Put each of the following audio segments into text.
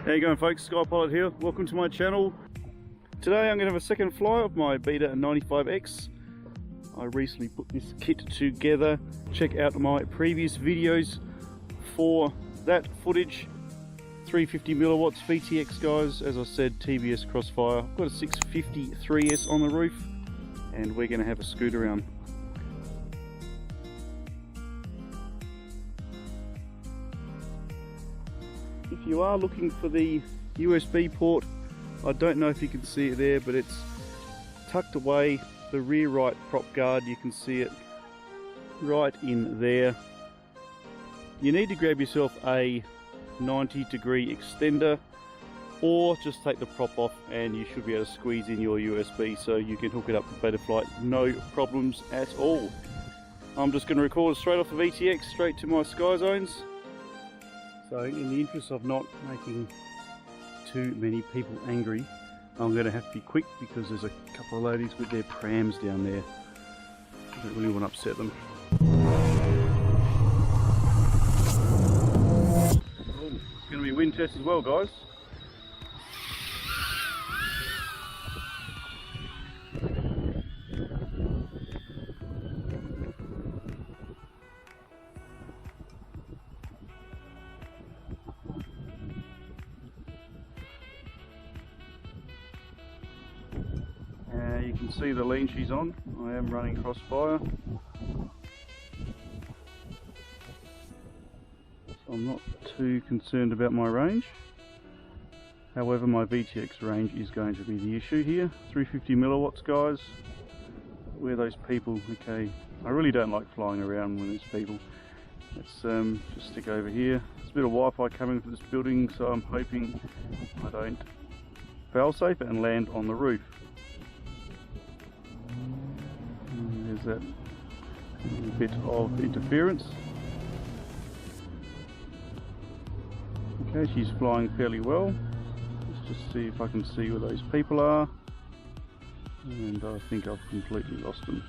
How you going, folks? Skypilot here. Welcome to my channel. Today I'm going to have a second fly of my Beta95x. I recently put this kit together. Check out my previous videos for that footage. 350 milliwatts VTX, guys. As I said, TBS crossfire. I've got a 650 3S on the roof, and we're going to have a scoot around. If you are looking for the USB port, I don't know if you can see it there, but it's tucked away the rear right prop guard. You can see it right in there. You need to grab yourself a 90-degree extender, or just take the prop off and you should be able to squeeze in your USB so you can hook it up to Betaflight, no problems at all. I'm just going to record straight off the VTX, straight to my Skyzones. So in the interest of not making too many people angry, I'm going to have to be quick because there's a couple of ladies with their prams down there. I don't really want to upset them. Oh, it's going to be a wind test as well, guys. You can see the lean she's on. I am running crossfire, so I'm not too concerned about my range. However, my VTX range is going to be the issue here. 350 milliwatts, guys. We're those people. Okay, I really don't like flying around when there's people. Let's just stick over here. There's a bit of Wi-Fi coming for this building, so I'm hoping I don't fail safe and land on the roof. There's that bit of interference. Okay, she's flying fairly well. Let's just see if I can see where those people are. And I think I've completely lost them.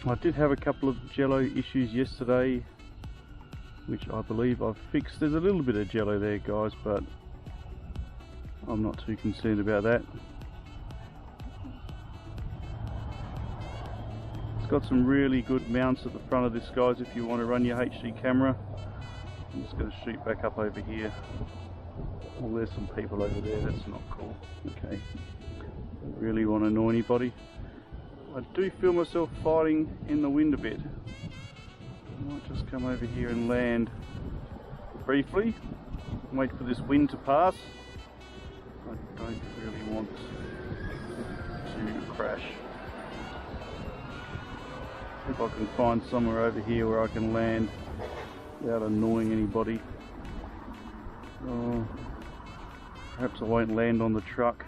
I did have a couple of jello issues yesterday, which I believe I've fixed. There's a little bit of jello there, guys, but I'm not too concerned about that. It's got some really good mounts at the front of this, guys, if you want to run your HD camera. I'm just going to shoot back up over here. Oh, there's some people over there. That's not cool. Okay, don't really want to annoy anybody. I do feel myself fighting in the wind a bit. I might just come over here and land briefly, wait for this wind to pass. I don't really want to crash. See if I can find somewhere over here where I can land without annoying anybody. Oh, perhaps I won't land on the truck.